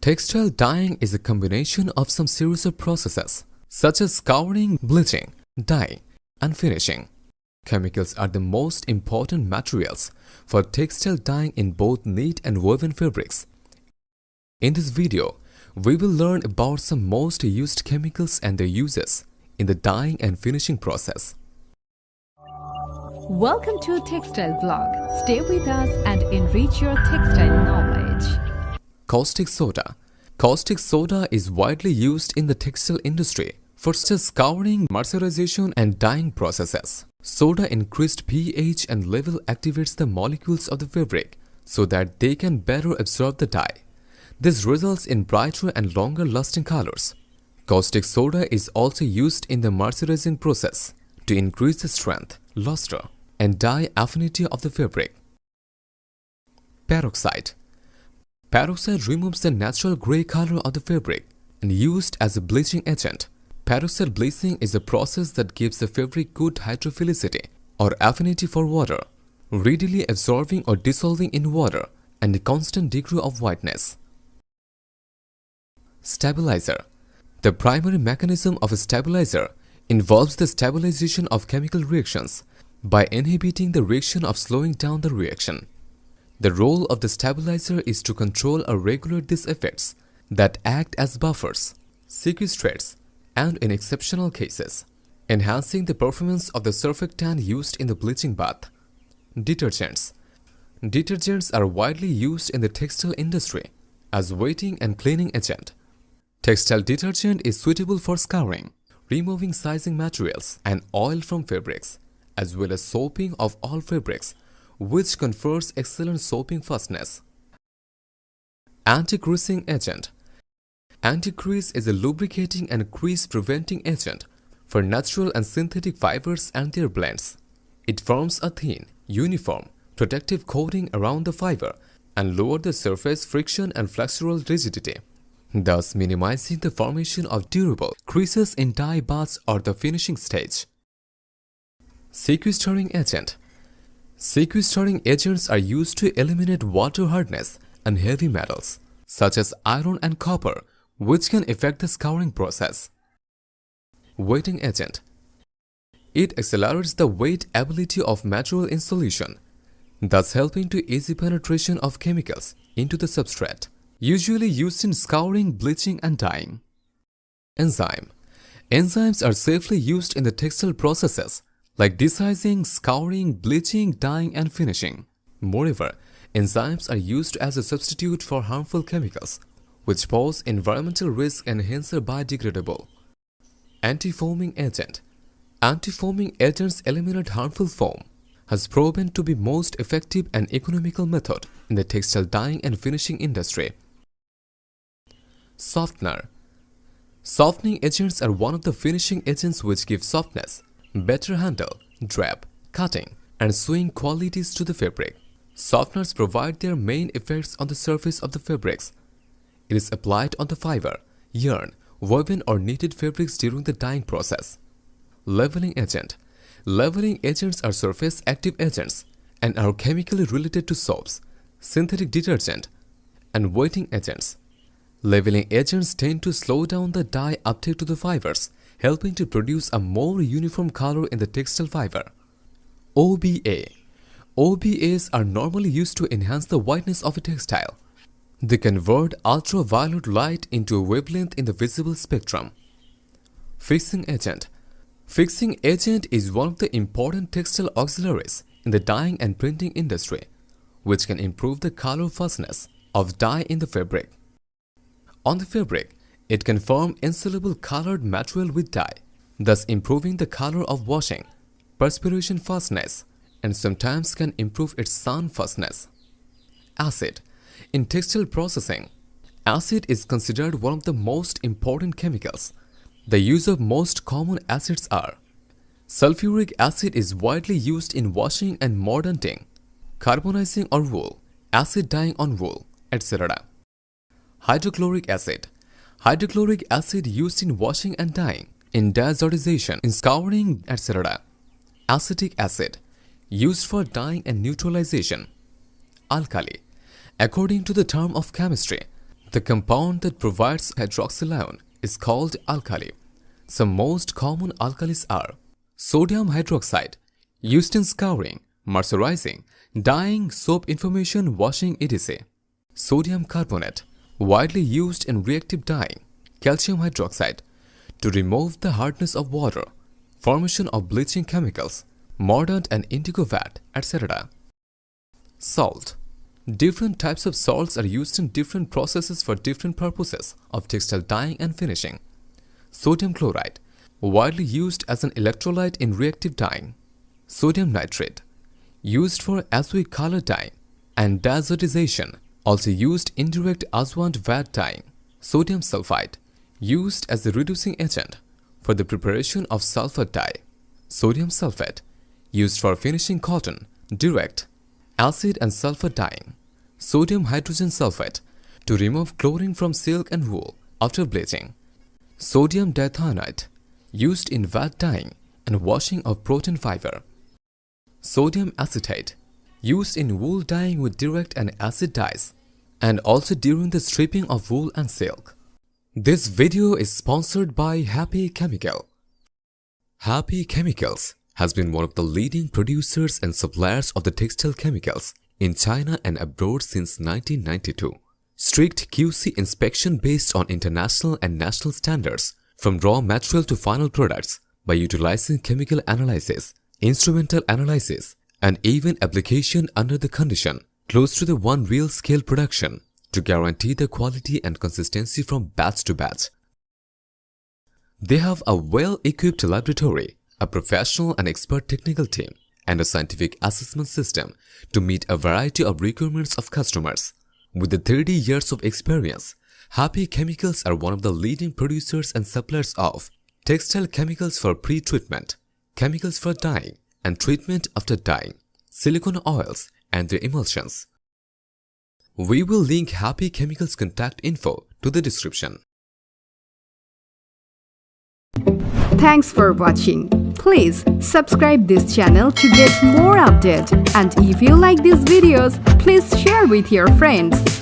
Textile dyeing is a combination of some series of processes such as scouring, bleaching, dyeing, and finishing. Chemicals are the most important materials for textile dyeing in both knit and woven fabrics. In this video, we will learn about some most used chemicals and their uses in the dyeing and finishing process. Welcome to Textile Vlog. Stay with us and enrich your textile knowledge. Caustic soda. Caustic soda is widely used in the textile industry for scouring, mercerization, and dyeing processes. Soda increased pH and level activates the molecules of the fabric so that they can better absorb the dye. This results in brighter and longer lasting colors. Caustic soda is also used in the mercerizing process to increase the strength, luster, and dye affinity of the fabric. Peroxide. Peroxide removes the natural gray color of the fabric and used as a bleaching agent. Peroxide bleaching is a process that gives the fabric good hydrophilicity or affinity for water, readily absorbing or dissolving in water, and a constant degree of whiteness. Stabilizer. The primary mechanism of a stabilizer involves the stabilization of chemical reactions by inhibiting the reaction of slowing down the reaction. The role of the stabilizer is to control or regulate these effects that act as buffers, sequestrates, and in exceptional cases, enhancing the performance of the surfactant used in the bleaching bath. Detergents. Detergents are widely used in the textile industry as wetting and cleaning agent. Textile detergent is suitable for scouring, removing sizing materials and oil from fabrics, as well as soaping of all fabrics, which confers excellent soaping fastness. Anti-creasing agent. Anti-crease is a lubricating and crease-preventing agent for natural and synthetic fibers and their blends. It forms a thin, uniform, protective coating around the fiber and lowers the surface friction and flexural rigidity, thus minimizing the formation of durable creases in dye baths or the finishing stage. Sequestering agent. Sequestering agents are used to eliminate water hardness and heavy metals, such as iron and copper, which can affect the scouring process. Wetting agent. It accelerates the wet ability of material in solution, thus helping to easy penetration of chemicals into the substrate, usually used in scouring, bleaching, and dyeing. Enzyme. Enzymes are safely used in the textile processes like desizing, scouring, bleaching, dyeing, and finishing. Moreover, enzymes are used as a substitute for harmful chemicals, which pose environmental risk and hence are biodegradable. Anti-foaming agent. Anti-foaming agents eliminate harmful foam, has proven to be most effective and economical method in the textile dyeing and finishing industry. Softener. Softening agents are one of the finishing agents which give softness, better handle, drape, cutting, and sewing qualities to the fabric. Softeners provide their main effects on the surface of the fabrics. It is applied on the fiber, yarn, woven or knitted fabrics during the dyeing process. Leveling agent. Leveling agents are surface active agents and are chemically related to soaps, synthetic detergent, and wetting agents. Leveling agents tend to slow down the dye uptake to the fibers, helping to produce a more uniform color in the textile fiber. OBA. OBAs are normally used to enhance the whiteness of a textile. They convert ultraviolet light into a wavelength in the visible spectrum. Fixing agent. Fixing agent is one of the important textile auxiliaries in the dyeing and printing industry, which can improve the color fastness of dye in the fabric. On the fabric, it can form insoluble colored material with dye, thus improving the color of washing, perspiration fastness, and sometimes can improve its sun fastness. Acid. In textile processing, acid is considered one of the most important chemicals. The use of most common acids are: sulfuric acid is widely used in washing and mordanting, carbonizing or wool, acid dyeing on wool, etc. Hydrochloric acid. Hydrochloric acid used in washing and dyeing, in deazotization, in scouring, etc. Acetic acid used for dyeing and neutralization. Alkali. According to the term of chemistry, The compound that provides hydroxyl ion is called alkali. Some most common alkalis are sodium hydroxide, used in scouring, mercerizing, dyeing, soap information, washing, etc. Sodium carbonate, widely used in reactive dyeing, calcium hydroxide, to remove the hardness of water, formation of bleaching chemicals, mordant and indigo vat, etc. Salt. Different types of salts are used in different processes for different purposes of textile dyeing and finishing. Sodium chloride, widely used as an electrolyte in reactive dyeing. Sodium nitrate, used for azure color dyeing and diazotization, also used indirect Aswand vat dyeing. Sodium sulfide, used as a reducing agent for the preparation of sulfur dye. Sodium sulfate, used for finishing cotton, direct, acid and sulfur dyeing. Sodium hydrogen sulfate, to remove chlorine from silk and wool after bleaching. Sodium dithionite, used in vat dyeing and washing of protein fiber. Sodium acetate, used in wool dyeing with direct and acid dyes, and also during the stripping of wool and silk. This video is sponsored by Happy Chemical. Happy Chemicals has been one of the leading producers and suppliers of the textile chemicals in China and abroad since 1992. Strict QC inspection based on international and national standards from raw material to final products by utilizing chemical analysis, instrumental analysis, and even application under the condition close to the one real scale production to guarantee the quality and consistency from batch to batch. They have a well-equipped laboratory, a professional and expert technical team, and a scientific assessment system to meet a variety of requirements of customers. With the 30 years of experience, Happy Chemicals are one of the leading producers and suppliers of textile chemicals for pre-treatment, chemicals for dyeing and treatment after dyeing, silicone oils and their emulsions. We will link Happy Chemicals contact info to the description. Thanks for watching. Please subscribe this channel to get more updates. And if you like these videos, please share with your friends.